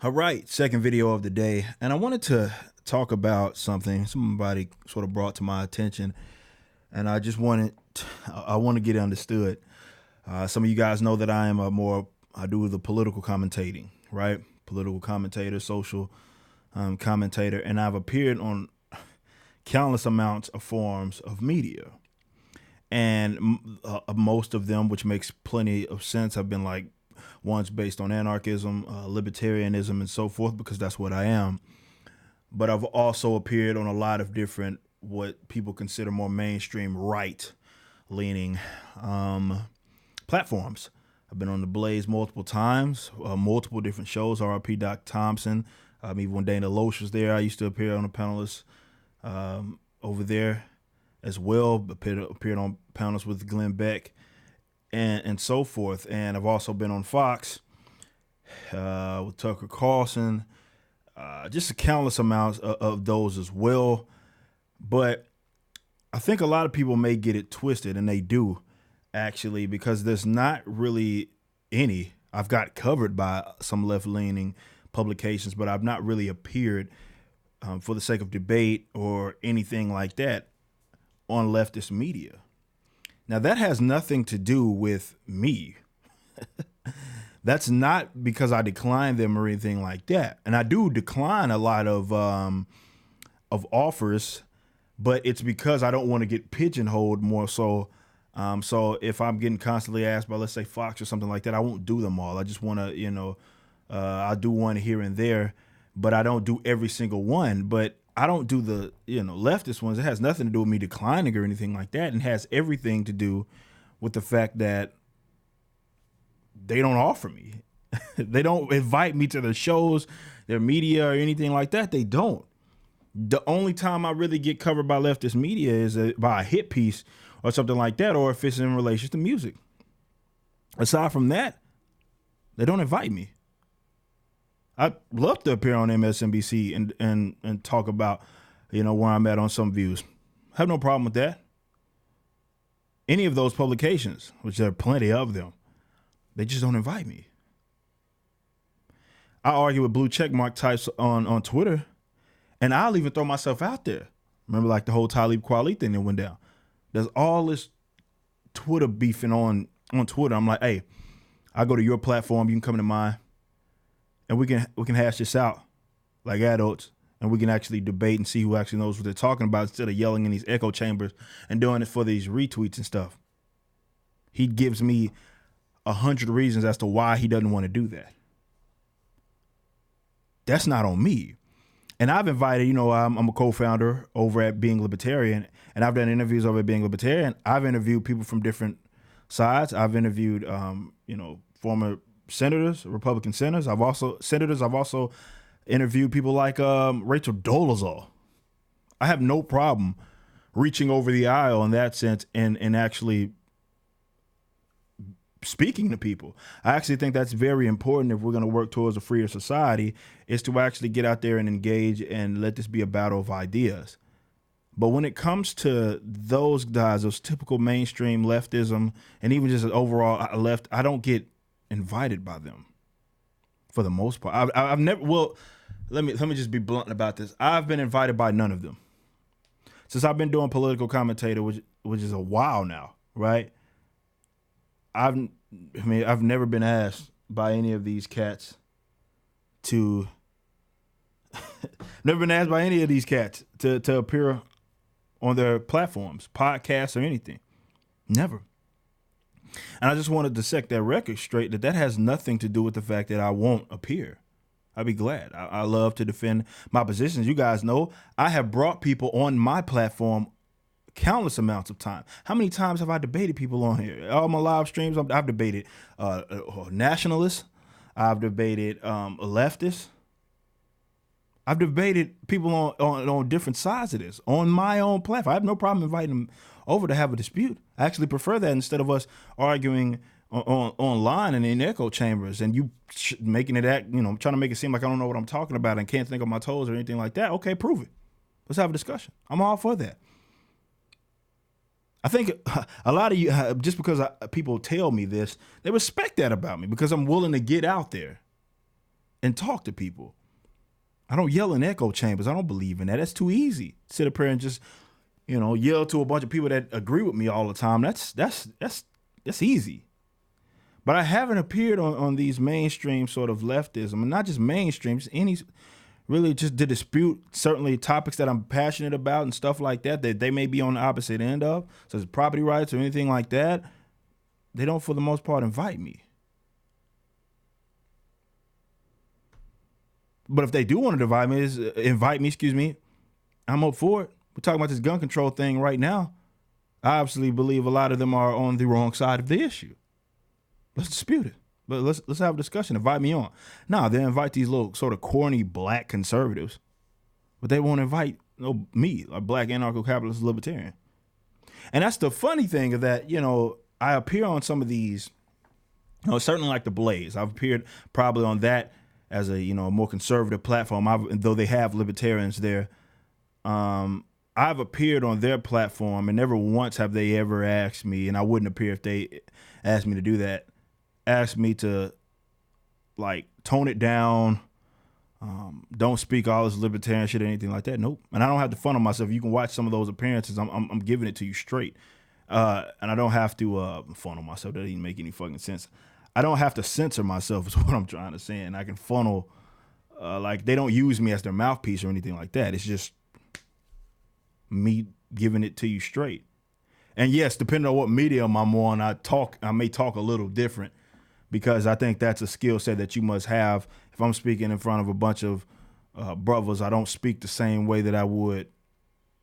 All right, second video of the day, and I wanted to talk about something somebody sort of brought to my attention, and I want to get it understood. Some of you guys know that I do the political commentating, right? Political commentator, social commentator, and I've appeared on countless amounts of forms of media, and most of them, which makes plenty of sense, have been like ones based on anarchism, libertarianism, and so forth, because that's what I am. But I've also appeared on a lot of different, what people consider more mainstream right-leaning platforms. I've been on the Blaze multiple times, multiple different shows, RP Doc Thompson. Even when Dana Loesch was there, I used to appear on the panelists over there as well, appeared on panels with Glenn Beck and so forth. And I've also been on Fox with Tucker Carlson, just a countless amounts of those as well. But I think a lot of people may get it twisted, and they do actually, because there's not really any. I've got covered by some left-leaning publications, but I've not really appeared for the sake of debate or anything like that on leftist media. Now, that has nothing to do with me. That's not because I decline them or anything like that. And I do decline a lot of offers, but it's because I don't want to get pigeonholed more so. So if I'm getting constantly asked by, let's say, Fox or something like that, I won't do them all. I just want to, I do one here and there, but I don't do every single one. But I don't do the, leftist ones. It has nothing to do with me declining or anything like that. And has everything to do with the fact that they don't offer me. They don't invite me to their shows, their media, or anything like that. They don't. The only time I really get covered by leftist media is by a hit piece or something like that, or if it's in relation to music. Aside from that, they don't invite me. I'd love to appear on MSNBC and talk about, where I'm at on some views. I have no problem with that. Any of those publications, which there are plenty of them, they just don't invite me. I argue with blue checkmark types on Twitter, and I'll even throw myself out there. Remember, like the whole Talib Kweli thing that went down. There's all this Twitter beefing on Twitter. I'm like, hey, I go to your platform, you can come to mine, and we can hash this out like adults, and we can actually debate and see who actually knows what they're talking about instead of yelling in these echo chambers and doing it for these retweets and stuff. He gives me 100 reasons as to why he doesn't want to do that. That's not on me. And I've invited, I'm a co-founder over at Being Libertarian, and I've done interviews over at Being Libertarian. I've interviewed people from different sides. I've interviewed, former senators, Republican senators. I've also interviewed people like Rachel Dolezal. I have no problem reaching over the aisle in that sense and actually speaking to people. I actually think that's very important if we're going to work towards a freer society, is to actually get out there and engage and let this be a battle of ideas. But when it comes to those guys, those typical mainstream leftism, and even just overall left, I don't get invited by them for the most part. I've never, well, let me just be blunt about this. I've been invited by none of them since I've been doing political commentator, which is a while now, right? I've never been asked by any of these cats to appear on their platforms, podcasts, or anything. Never. And I just wanted to set that record straight that has nothing to do with the fact that I won't appear. I'd be glad. I love to defend my positions. You guys know I have brought people on my platform countless amounts of time. How many times have I debated people on here? All my live streams, I've debated nationalists. I've debated leftists. I've debated people on different sides of this on my own platform. I have no problem inviting them over to have a dispute. I actually prefer that instead of us arguing online and in echo chambers and you making it act, trying to make it seem like I don't know what I'm talking about and can't think on my toes or anything like that. Okay, prove it. Let's have a discussion. I'm all for that. I think a lot of you, just because people tell me this, they respect that about me because I'm willing to get out there and talk to people. I don't yell in echo chambers. I don't believe in that. That's too easy. Sit up here and just, yell to a bunch of people that agree with me all the time. That's easy. But I haven't appeared on these mainstream sort of leftism, and not just mainstream, just any, really just to dispute certainly topics that I'm passionate about and stuff like that they may be on the opposite end of, such as property rights or anything like that. They don't, for the most part, invite me. But if they do want to invite me, I'm up for it. We're talking about this gun control thing right now. I obviously believe a lot of them are on the wrong side of the issue. Let's dispute it. But let's have a discussion. Invite me on. Now they invite these little sort of corny black conservatives, but they won't invite me, a black anarcho-capitalist libertarian. And that's the funny thing of that. I appear on some of these. Certainly like the Blaze. I've appeared probably on that as a more conservative platform. Though they have libertarians there, I've appeared on their platform, and never once have they ever asked me, and I wouldn't appear if they asked me to do that. Asked me to tone it down, don't speak all this libertarian shit or anything like that. Nope. And I don't have to funnel myself. You can watch some of those appearances. I'm giving it to you straight, and I don't have to funnel myself. That doesn't even make any fucking sense. I don't have to censor myself is what I'm trying to say, and I can funnel. They don't use me as their mouthpiece or anything like that. It's just me giving it to you straight. And yes, depending on what medium I'm on, I may talk a little different, because I think that's a skill set that you must have. If I'm speaking in front of a bunch of brothers, I don't speak the same way that I would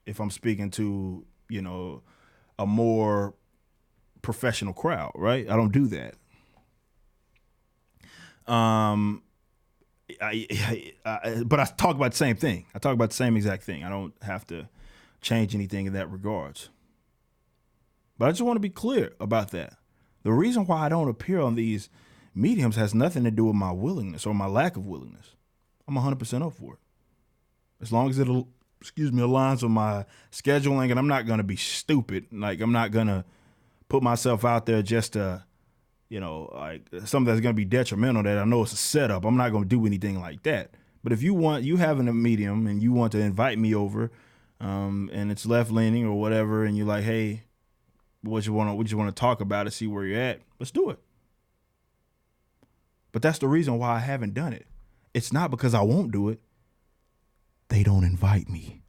if I'm speaking to, a more professional crowd, right? I don't do that. But I talk about the same thing. I talk about the same exact thing. I don't have to change anything in that regards. But I just want to be clear about that. The reason why I don't appear on these mediums has nothing to do with my willingness or my lack of willingness. I'm 100% up for it. As long as it aligns with my scheduling, and I'm not going to be stupid. I'm not going to put myself out there just to, something that's going to be detrimental that I know it's a setup. I'm not going to do anything like that. But if you have a medium and you want to invite me over, and it's left-leaning or whatever, and you're like, hey, what you want to talk about and see where you're at, let's do it. But that's the reason why I haven't done it. It's not because I won't do it. They don't invite me.